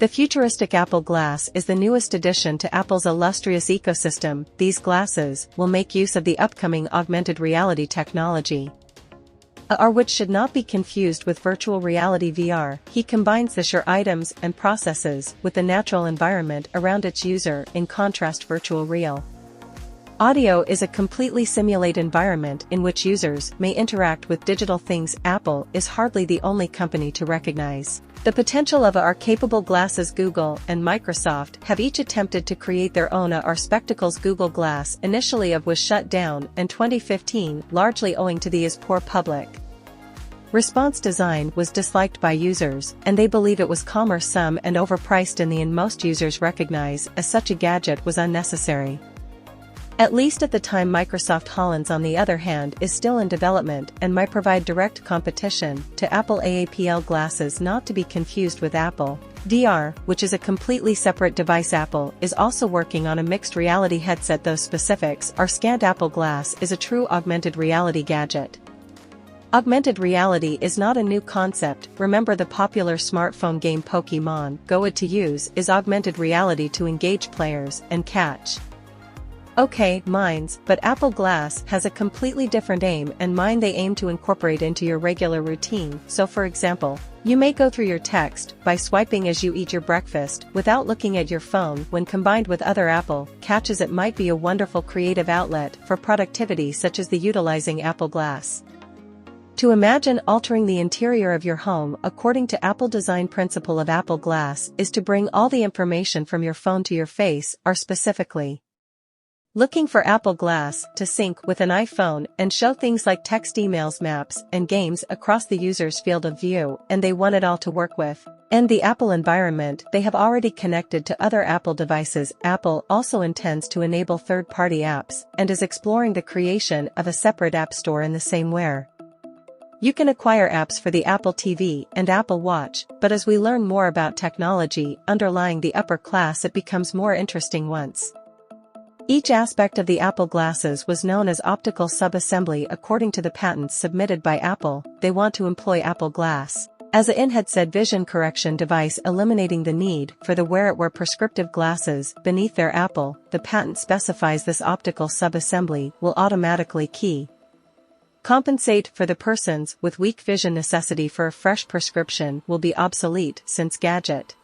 The futuristic Apple Glass is the newest addition to Apple's illustrious ecosystem. These glasses will make use of the upcoming augmented reality technology, which should not be confused with virtual reality VR. He combines the sheer items and processes with the natural environment around its user, in contrast virtual real audio is a completely simulated environment in which users may interact with digital things. Apple is hardly the only company to recognize the potential of AR capable glasses. Google and Microsoft have each attempted to create their own AR spectacles. Google Glass initially was shut down in 2015, largely owing to the poor public response. Design was disliked by users, and they believe it was cumbersome and overpriced in the end. Most users recognize as such a gadget was unnecessary, at least at the time. Microsoft HoloLens, on the other hand, is still in development and might provide direct competition to Apple AAPL glasses, not to be confused with Apple VR, which is a completely separate device. Apple is also working on a mixed reality headset. Those specifics are scant. Apple Glass is a true augmented reality gadget. Augmented reality is not a new concept. Remember the popular smartphone game Pokémon Go? To use is augmented reality to engage players and catch minds, but Apple Glass has a completely different aim and mind. They aim to incorporate into your regular routine. So for example, you may go through your text by swiping as you eat your breakfast without looking at your phone. When combined with other Apple catches, it might be a wonderful creative outlet for productivity, such as the utilizing Apple Glass to imagine altering the interior of your home. According to Apple design principle of Apple Glass is to bring all the information from your phone to your face. Are specifically looking for Apple Glass to sync with an iPhone and show things like text, emails, maps, and games across the user's field of view, and they want it all to work with and the Apple environment they have already connected to other Apple devices. Apple also intends to enable third-party apps and is exploring the creation of a separate app store in the same way you can acquire apps for the Apple TV and Apple Watch. But as we learn more about technology underlying the upper class, it becomes more interesting. Once each aspect of the Apple glasses was known as optical subassembly. According to the patents submitted by Apple, they want to employ Apple Glass as an in-headset vision correction device, eliminating the need for the wear prescriptive glasses beneath their Apple. The patent specifies this optical subassembly will automatically compensate for the persons with weak vision. Necessity for a fresh prescription will be obsolete, since gadget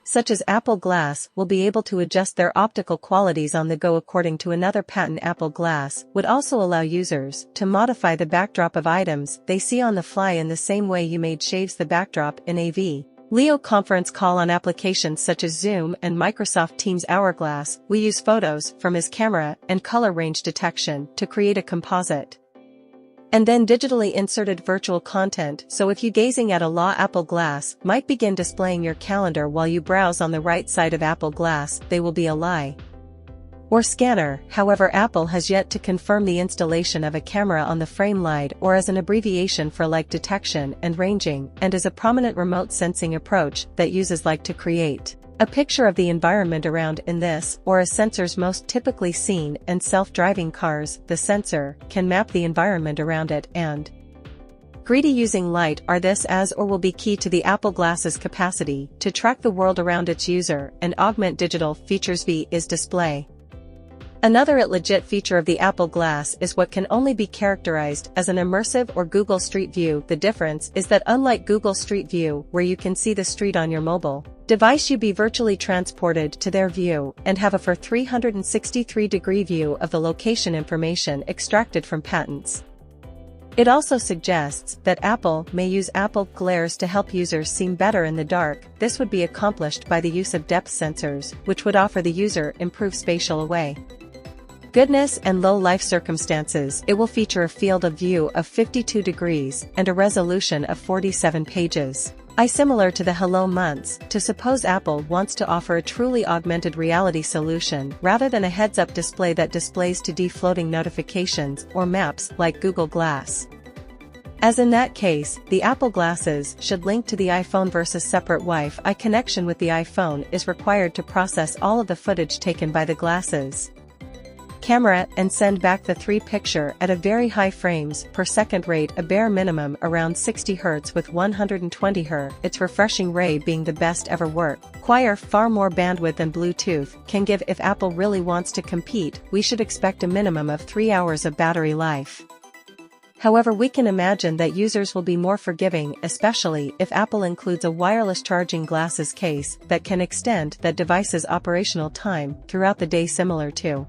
such as Apple Glass will be able to adjust their optical qualities on the go. According to another patent, Apple Glass would also allow users to modify the backdrop of items they see on the fly in the same way you made shaves the backdrop in a video conference call. On applications such as Zoom and Microsoft Teams Hourglass, we use photos from his camera and color range detection to create a composite and then digitally inserted virtual content. So if you gazing at a Apple Glass might begin displaying your calendar while you browse on the right side of Apple Glass, they will be a lie or scanner. However, Apple has yet to confirm the installation of a camera on the frame light or as an abbreviation for light detection and ranging, and is a prominent remote sensing approach that uses light to create a picture of the environment around. In this, or as sensors most typically seen in self-driving cars, the sensor can map the environment around it and greedy using light. Are this as or will be key to the Apple Glass's capacity to track the world around its user and augment digital features. Is display. Another legit feature of the Apple Glass is what can only be characterized as an immersive or Google Street View. The difference is that unlike Google Street View, where you can see the street on your mobile device, you be virtually transported to their view and have a 363-degree view of the location information extracted from patents. It also suggests that Apple may use Apple glares to help users see better in the dark. This would be accomplished by the use of depth sensors, which would offer the user improved spatial goodness and low life circumstances. It will feature a field of view of 52 degrees and a resolution of 47 pages. Similar to the Hello Months. To suppose Apple wants to offer a truly augmented reality solution rather than a heads-up display that displays 2D floating notifications or maps like Google Glass. As in that case, the Apple glasses should link to the iPhone versus separate Wi-Fi connection with the iPhone is required to process all of the footage taken by the glasses. camera and send back the 3 picture at a very high frames per second rate, a bare minimum around 60 Hz with 120 Hz, its refreshing rate being the best ever work. Require far more bandwidth than Bluetooth can give. If Apple really wants to compete, we should expect a minimum of 3 hours of battery life. However, we can imagine that users will be more forgiving, especially if Apple includes a wireless charging glasses case that can extend that device's operational time throughout the day, similar to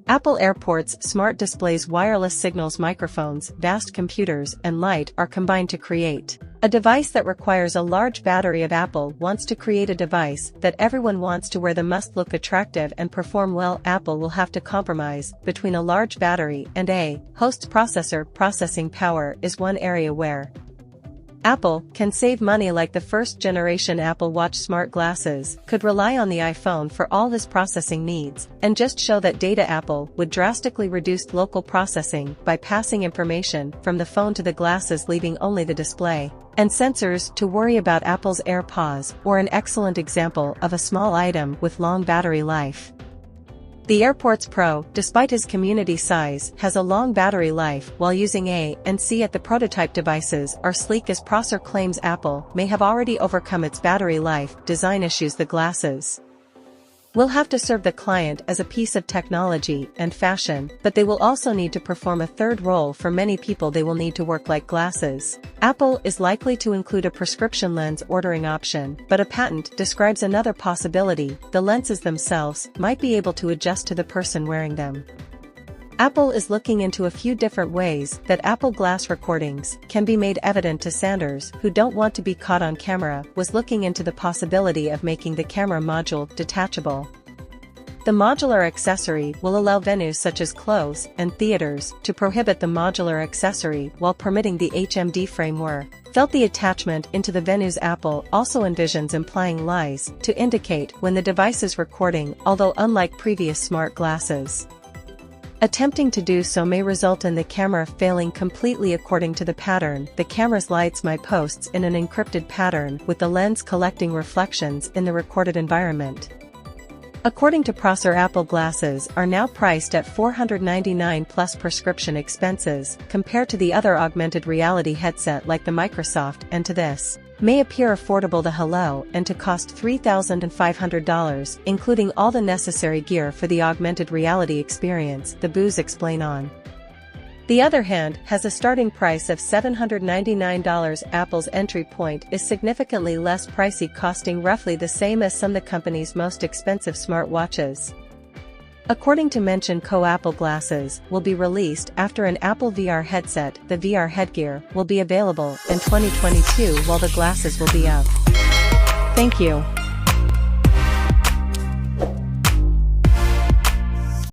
Apple AirPorts. Smart displays, wireless signals, microphones, vast computers, and light are combined to create a device that requires a large battery. Of Apple wants to create a device that everyone wants to wear that must look attractive and perform well. Apple will have to compromise between a large battery and a host processor. Processing power is one area where Apple can save money, like the first generation Apple Watch smart glasses could rely on the iPhone for all his processing needs, and just show that data. Apple would drastically reduce local processing by passing information from the phone to the glasses, leaving only the display and sensors to worry about. Apple's AirPods or an excellent example of a small item with long battery life. The AirPods Pro, despite its community size, has a long battery life while using A and C at the prototype. Devices are sleek as Prosser claims. Apple may have already overcome its battery life design issues. The glasses will have to serve the client as a piece of technology and fashion, but they will also need to perform a third role. For many people, they will need to work like glasses. Apple is likely to include a prescription lens ordering option, but a patent describes another possibility: the lenses themselves might be able to adjust to the person wearing them. Apple is looking into a few different ways that Apple Glass recordings can be made evident to Sanders, who don't want to be caught on camera, was looking into the possibility of making the camera module detachable. The modular accessory will allow venues such as clothes and theaters to prohibit the modular accessory while permitting the HMD framework. Felt the attachment into the venues. Apple also envisions implying lies to indicate when the device is recording, although unlike previous smart glasses, attempting to do so may result in the camera failing completely. According to the pattern, the camera's lights might post in an encrypted pattern, with the lens collecting reflections in the recorded environment. According to Prosser, Apple glasses are now priced at $499 plus prescription expenses, compared to the other augmented reality headset like the Microsoft, and to this may appear affordable. The Hello and to cost $3,500, including all the necessary gear for the augmented reality experience, the Boos explain. On the other hand, has a starting price of $799. Apple's entry point is significantly less pricey, costing roughly the same as some of the company's most expensive smartwatches. According to Mention Co, Apple glasses will be released after an Apple VR headset. The VR headgear will be available in 2022 while the glasses will be out. Thank you.